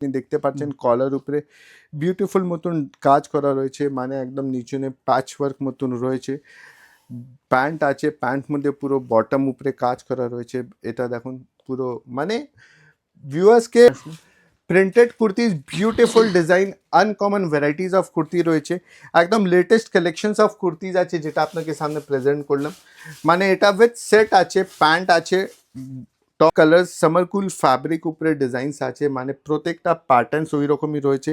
আপনি দেখতে পাচ্ছেন কলার উপরে বিউটিফুল মতন কাজ করা রয়েছে, মানে একদম নিচনে প্যাচ ওয়ার্ক মতন রয়েছে। প্যান্ট আছে, প্যান্ট মধ্যে পুরো বটম উপরে কাজ করা রয়েছে। এটা দেখুন পুরো মানে ভিউয়ার্সকে printed kurtis, beautiful design, uncommon varieties of kurti রয়েছে। একদম লেটেস্ট কালেকশনস অফ কুর্তিজ আছে যেটা আপনাকে সামনে প্রেজেন্ট করলাম। মানে এটা উইথ সেট আছে, প্যান্ট আছে, টপ কালার সামার কুল ফ্যাব্রিক উপরে ডিজাইনস আছে, মানে প্রত্যেকটা প্যাটার্নস ওই রকমই রয়েছে।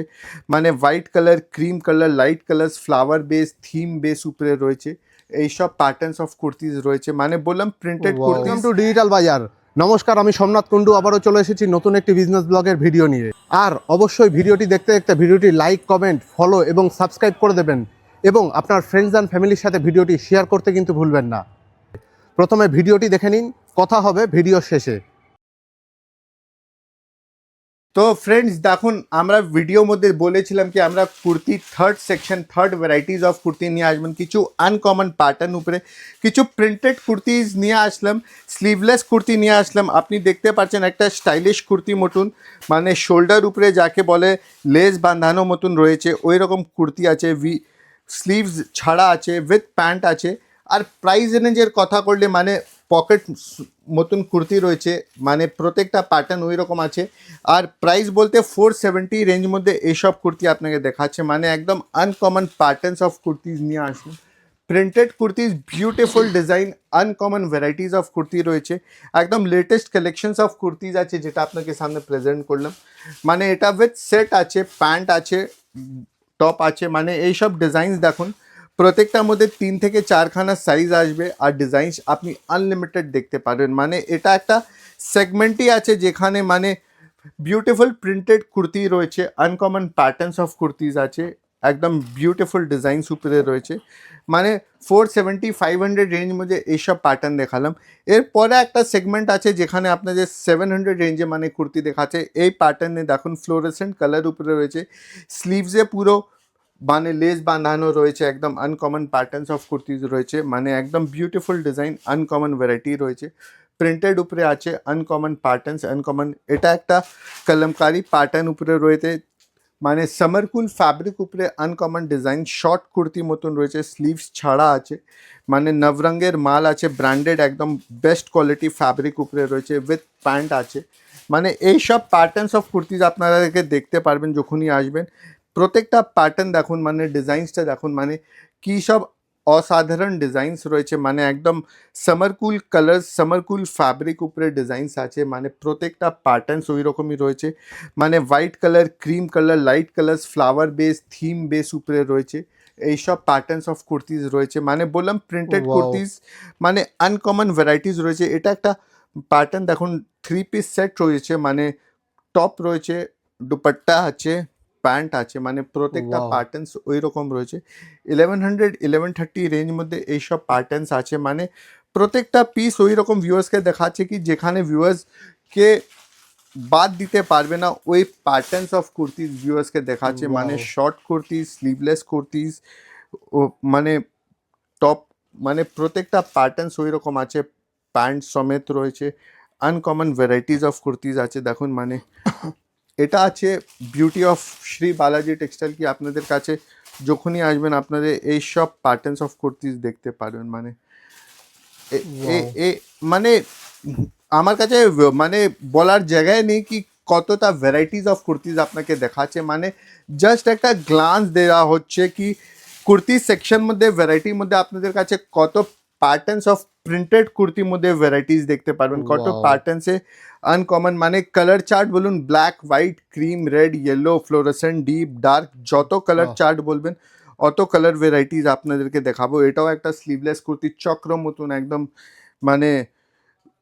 মানে white colour, cream colour, light colours, flower base, theme base উপরে রয়েছে। এইসব প্যাটার্নস অফ কুর্তিজ রয়েছে, মানে বললাম printed kurti welcome to digital বাজার। নমস্কার, আমি সোমনাথ কুন্ডু আবারও চলে এসেছি নতুন একটি বিজনেস ব্লগের ভিডিও নিয়ে। আর অবশ্যই ভিডিওটি দেখতে দেখতে ভিডিওটি লাইক, কমেন্ট, ফলো এবং সাবস্ক্রাইব করে দেবেন, এবং আপনার ফ্রেন্ডস অ্যান্ড ফ্যামিলির সাথে ভিডিওটি শেয়ার করতে কিন্তু ভুলবেন না। প্রথমে ভিডিওটি দেখে নিন, কথা হবে ভিডিও শেষে। তো ফ্রেন্ডস দেখুন, আমরা ভিডিওর মধ্যে বলেছিলাম কি আমরা kurti third section, third varieties of kurti নিয়ে আসবেন, কিছু আনকমন প্যাটার্ন উপরে কিছু প্রিন্টেড কুর্তিজ নিয়ে আসলাম, স্লিভলেস কুর্তি নিয়ে আসলাম। আপনি দেখতে পাচ্ছেন একটা স্টাইলিশ কুর্তি মতন, মানে শোল্ডার উপরে যাকে বলে লেস বাঁধানো মতন রয়েছে, ওই রকম কুর্তি আছে। স্লিভস ছাড়া আছে, উইথ প্যান্ট আছে। আর প্রাইস রেঞ্জের কথা করলে মানে পকেট মতন কুর্তি রয়েছে, মানে প্রত্যেকটা প্যাটার্ন ওই রকম আছে। আর প্রাইস বলতে 470 রেঞ্জ মধ্যে এইসব কুর্তি আপনাকে দেখাচ্ছে, মানে একদম আনকমন প্যাটার্নস অফ কুর্তিজ নিয়ে আসুন। Printed kurtis, beautiful design, uncommon varieties of kurti রয়েছে। একদম লেটেস্ট কালেকশনস অফ কুর্তিজ আছে যেটা আপনাকে সামনে প্রেজেন্ট করলাম। মানে এটা উইথ সেট আছে, প্যান্ট আছে, টপ আছে, মানে এইসব ডিজাইনস দেখুন। প্রত্যেকটার মধ্যে 3 থেকে 4খানা সাইজ আসবে, আর ডিজাইনস আপনি আনলিমিটেড দেখতে পারবেন। মানে এটা একটা সেগমেন্টই আছে যেখানে মানে বিউটিফুল প্রিন্টেড কুর্তি রয়েছে, আনকমন প্যাটার্নস অফ কুর্তিজ আছে, একদম বিউটিফুল ডিজাইনস উপরে রয়েছে। মানে 470-500 রেঞ্জ মধ্যে এইসব প্যাটার্ন দেখালাম। এরপরে একটা সেগমেন্ট আছে যেখানে আপনাদের 700 রেঞ্জে মানে কুর্তি দেখাচ্ছে। এই প্যাটার্নে দেখুন ফ্লোরেসেন্ট কালার উপরে রয়েছে, স্লিভসে পুরো মানে লেস বাঁধানো রয়েছে, একদম আনকমন প্যাটার্নস অফ কুর্তিজ রয়েছে, মানে একদম বিউটিফুল ডিজাইন, আনকমন ভ্যারাইটি রয়েছে। প্রিন্টেড উপরে আছে, আনকমন প্যাটার্নস, আনকমন এটা একটা কলমকারি প্যাটার্ন উপরে রয়েছে, মানে সামারকুল ফ্যাব্রিক উপরে আনকমন ডিজাইন, শর্ট কুর্তি মতন রয়েছে, স্লিভস ছাড়া আছে, মানে নবরঙ্গের মাল আছে, ব্র্যান্ডেড একদম বেস্ট কোয়ালিটি ফ্যাব্রিক উপরে রয়েছে, উইথ প্যান্ট আছে। মানে এইসব প্যাটার্নস অফ কুর্তিজ আপনাদেরকে দেখতে পারবেন যখনই আসবেন। প্রত্যেকটা প্যাটার্ন দেখুন, মানে ডিজাইনসটা দেখুন, মানে কী সব অসাধারণ ডিজাইনস রয়েছে, মানে একদম সামারকুল কালার, সামারকুল ফ্যাব্রিক উপরে ডিজাইনস আছে, মানে প্রত্যেকটা প্যাটার্নস ওই রকমই রয়েছে। মানে white colour, cream colour, light colours, flower base, theme base উপরে রয়েছে। এইসব প্যাটার্নস অফ কুর্তিজ রয়েছে, মানে বললাম প্রিন্টেড কুর্তিজ, মানে আনকমন ভ্যারাইটিস রয়েছে। এটা একটা প্যাটার্ন দেখুন, 3 পিস সেট রয়েছে, মানে টপ রয়েছে, দুপাট্টা আছে, প্যান্ট আছে, মানে প্রত্যেকটা প্যাটার্নস ওই রকম রয়েছে। 1100-1130 রেঞ্জ মধ্যে এইসব প্যাটার্নস আছে, মানে প্রত্যেকটা পিস ওই রকম ভিউয়ার্সকে দেখাচ্ছে কি যেখানে ভিউয়ার্সকে বাদ দিতে পারবে না, ওই প্যাটার্নস অফ কুর্তিজ ভিউয়ার্সকে দেখাচ্ছে। মানে শর্ট কুর্তিজ, স্লিভলেস কুর্তিজ, ও মানে টপ, মানে প্রত্যেকটা প্যাটার্নস ওই রকম আছে, প্যান্ট সমেত রয়েছে, আনকমন ভ্যারাইটিস অফ কুর্তিজ আছে দেখুন। মানে এটা আছে beauty of Shri Balaji textile, কি আপনাদের কাছে যখনই আসবেন আপনাদের এই সব প্যাটার্নস অফ কুর্তিজ দেখতে পারবেন। মানে মানে আমার কাছে মানে বলার জায়গায় নেই কি কতটা ভ্যারাইটিস অফ কুর্তিজ আপনাকে দেখাচ্ছে। মানে জাস্ট একটা গ্লান্স দেওয়া হচ্ছে কি কুর্তি সেকশন মধ্যে ভ্যারাইটির মধ্যে আপনাদের কাছে কত প্যাটার্নস অফ প্রিন্টেড কুর্তির মধ্যে ভ্যারাইটিস দেখতে পারবেন, কত প্যাটার্নসে আনকমন, মানে কালার চার্ট বলুন, black, white, cream, red, yellow, fluorescent, deep, dark, যত কালার চার্ট বলবেন অত কালার ভ্যারাইটিস আপনাদেরকে দেখাবো। এটাও একটা স্লিভলেস কুর্তি, চক্র মতন একদম, মানে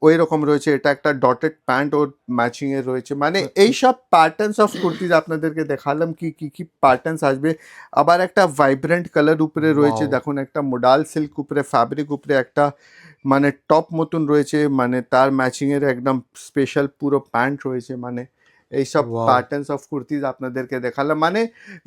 ওই রকম রয়েছে। এটা একটা ডটেড প্যান্ট ওর ম্যাচিংয়ে রয়েছে। মানে এইসব প্যাটার্নস অফ কুর্তিজ আপনাদেরকে দেখালাম কি কী কী প্যাটার্নস আসবে। আবার একটা ভাইব্রেন্ট কালার উপরে রয়েছে দেখুন, একটা মোডাল সিল্ক উপরে ফ্যাব্রিক উপরে একটা মানে টপ মতন রয়েছে, মানে তার ম্যাচিংয়ের একদম স্পেশাল পুরো প্যান্ট রয়েছে। মানে এইসব প্যাটার্নস অফ কুর্তিজ আপনাদেরকে দেখালাম। মানে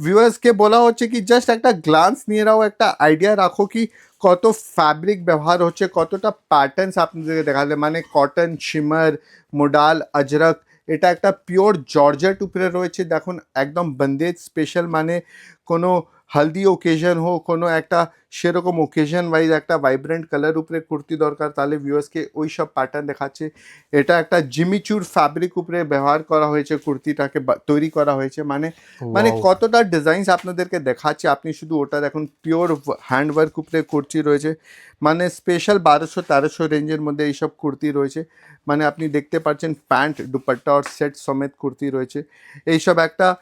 ভিউয়ার্সকে বলা হচ্ছে কি জাস্ট একটা গ্লান্স নিয়ে নাও, একটা আইডিয়া রাখো কি কত ফ্যাব্রিক ব্যবহার হচ্ছে, কতটা প্যাটার্নস আপনাদেরকে দেখালে, মানে কটন, শিমার, মোডাল, আজরক, এটা একটা পিওর জর্জেট উপরে রয়েছে। দেখুন একদম বন্দেজ স্পেশাল, মানে কোনো হলদি ওকেশন হো, কোনো একটা সেরকম ওকেশন ওয়াইজ একটা ভাইব্রেন্ট কালার উপরে কুর্তি দরকার, তাহলে ভিউয়ার্সকে ওই সব প্যাটার্ন দেখাচ্ছে। এটা একটা জিমিচুর ফ্যাব্রিক উপরে ব্যবহার করা হয়েছে, কুর্তিটাকে তৈরি করা হয়েছে, মানে Wow. কতটা ডিজাইনস আপনাদেরকে দেখাচ্ছে, আপনি শুধু ওটা দেখুন। পিওর হ্যান্ডওয়ার্ক উপরে কুর্তি রয়েছে, মানে স্পেশাল 1200-1300 রেঞ্জের মধ্যে এইসব কুর্তি রয়েছে। মানে আপনি দেখতে পাচ্ছেন প্যান্ট দুপাট্টা আর সেট সমেত কুর্তি রয়েছে। এইসব একটা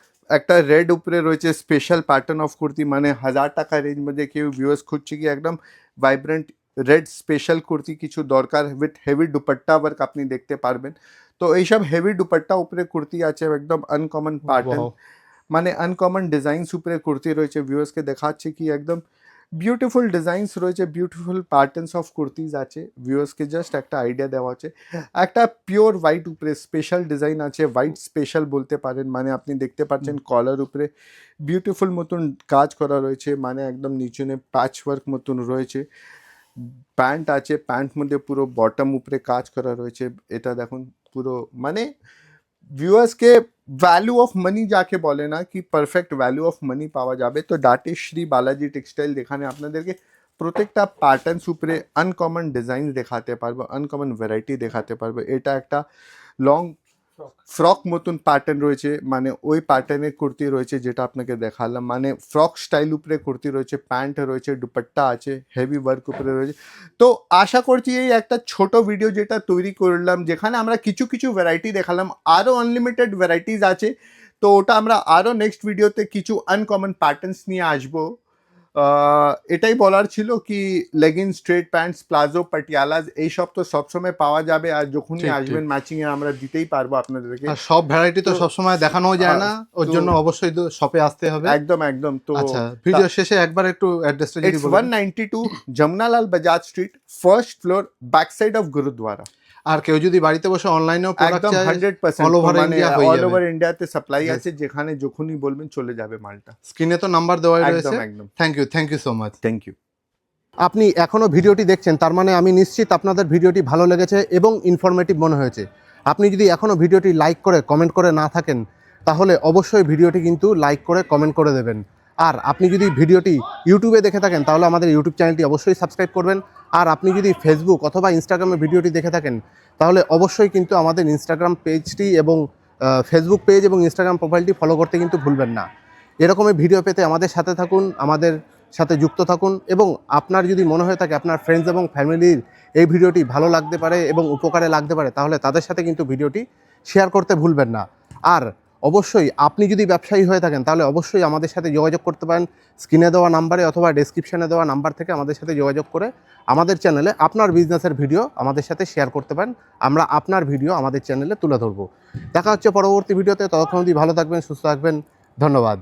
রেড উপরে রয়েছে স্পেশাল প্যাটার্ন অফ কুর্তি, মানে 1000 টাকা রেঞ্জ মধ্যে কেউ ভিউয়ার্স খুঁজছে কি একদম ভাইব্রেন্ট রেড স্পেশাল কুর্তি কিছু দরকার, উইথ হেভি দুপাট্টা ওয়ার্ক আপনি দেখতে পারবেন। তো এইসব হেভি দুপাট্টা উপরে কুর্তি আছে, একদম আনকমন প্যাটার্ন, Wow. মানে আনকমন ডিজাইনস উপরে কুর্তি রয়েছে। ভিউয়ার্সকে দেখাচ্ছে কি একদম বিউটিফুল ডিজাইনস রয়েছে, বিউটিফুল প্যাটার্নস অফ কুর্তিজ আছে। ভিউয়ার্সকে জাস্ট একটা আইডিয়া দেওয়া আছে। একটা পিওর হোয়াইট উপরে স্পেশাল ডিজাইন আছে, হোয়াইট স্পেশাল বলতে পারেন, মানে আপনি দেখতে পাচ্ছেন কলার উপরে বিউটিফুল মতন কাজ করা রয়েছে, মানে একদম নিচনে প্যাচ ওয়ার্ক মতন রয়েছে। প্যান্ট আছে, প্যান্ট মধ্যে পুরো বটম উপরে কাজ করা রয়েছে। এটা দেখুন পুরো, মানে ভিউয়ার্সকে ভ্যালু অফ মানি যাকে বলে না, কি পারফেক্ট ভ্যালু অফ মানি পাওয়া যাবে, তো that is Shri Balaji textile. এখানে আপনাদেরকে প্রত্যেকটা প্যাটার্নস উপরে আনকমন ডিজাইন দেখাতে পারবো, আনকমন ভ্যারাইটি দেখাতে পারবো। এটা একটা লং ফ্রক মতন প্যাটার্ন রয়েছে, মানে ওই প্যাটার্নের কুর্তি রয়েছে যেটা আপনাকে দেখালাম, মানে ফ্রক স্টাইল উপরে কুর্তি রয়েছে, প্যান্ট রয়েছে, দুপাট্টা আছে, হেভি ওয়ার্ক উপরে রয়েছে। তো আশা করছি এই একটা ছোট ভিডিও যেটা তৈরি করলাম, যেখানে আমরা কিছু কিছু ভ্যারাইটি দেখালাম, আরও আনলিমিটেড ভ্যারাইটিস আছে। তো ওটা আমরা আরও নেক্সট ভিডিওতে কিছু আনকমন প্যাটার্নস নিয়ে আসবো। এটাই বলার ছিল কি লেগিন, স্ট্রেট প্যান্টস, প্লাজো, পাটিয়ালাজ এইসব তো সবসময় পাওয়া যাবে, আর যখনই ঠিক, আসবেন ম্যাচিংয়ে আমরা দিতেই পারবো আপনাদেরকে। আর সব ভ্যারাইটি তো তো- সবসময় দেখানো যায় না, ওর তো- জন্য অবশ্যই তো শপে আসতে হবে। একদম একদম। তো আচ্ছা, ভিডিও শেষে একবার একটু অ্যাড্রেসটা যদি ইটস বলেন। 192 Jamnalal Bajaj street, first floor, back side of gurudwara. আর কেউ যদি বাড়িতে বসে অনলাইনেও প্রোডাক্ট একদম চায়, 100% all over মানে India হয়ে অল যাবে। ওভার ইন্ডিয়াতে সাপ্লাই Yes. আছে, যেখানে যখনই বলবেন চলে যাবে মালটা। স্ক্রিনে তো নাম্বার দেওয়াই একদম রয়েছে। একদম। Thank you so much. Thank you. আপনি এখনও ভিডিওটি দেখছেন, তার মানে আমি নিশ্চিত আপনাদের ভিডিওটি ভালো লেগেছে এবং ইনফরমেটিভ মনে হয়েছে। আপনি যদি এখনও ভিডিওটি লাইক করে কমেন্ট করে না থাকেন, তাহলে অবশ্যই ভিডিওটি কিন্তু লাইক করে কমেন্ট করে দেবেন। আর আপনি যদি ভিডিওটি ইউটিউবে দেখে থাকেন, তাহলে আমাদের ইউটিউব চ্যানেলটি অবশ্যই সাবস্ক্রাইব করবেন। আর আপনি যদি ফেসবুক অথবা ইনস্টাগ্রামে ভিডিওটি দেখে থাকেন, তাহলে অবশ্যই কিন্তু আমাদের ইনস্টাগ্রাম পেজটি এবং ফেসবুক পেজ এবং ইনস্টাগ্রাম প্রোফাইলটি ফলো করতে কিন্তু ভুলবেন না। এরকমই ভিডিও পেতে আমাদের সাথে থাকুন, আমাদের সাথে যুক্ত থাকুন, এবং আপনার যদি মনে হয়ে থাকে আপনার ফ্রেন্ডস এবং ফ্যামিলির এই ভিডিওটি ভালো লাগতে পারে এবং উপকারে লাগতে পারে, তাহলে তাদের সাথে কিন্তু ভিডিওটি শেয়ার করতে ভুলবেন না। আর অবশ্যই আপনি যদি ব্যবসায়ী হয়ে থাকেন, তাহলে অবশ্যই আমাদের সাথে যোগাযোগ করতে পারেন স্ক্রিনে দেওয়া নাম্বারে অথবা ডেসক্রিপশনে দেওয়া নাম্বার থেকে আমাদের সাথে যোগাযোগ করে আমাদের চ্যানেলে আপনার বিজনেসের ভিডিও আমাদের সাথে শেয়ার করতে পারেন। আমরা আপনার ভিডিও আমাদের চ্যানেলে তুলে ধরবো। দেখা হচ্ছে পরবর্তী ভিডিওতে। ততক্ষণ অবধি ভালো থাকবেন, সুস্থ থাকবেন। ধন্যবাদ।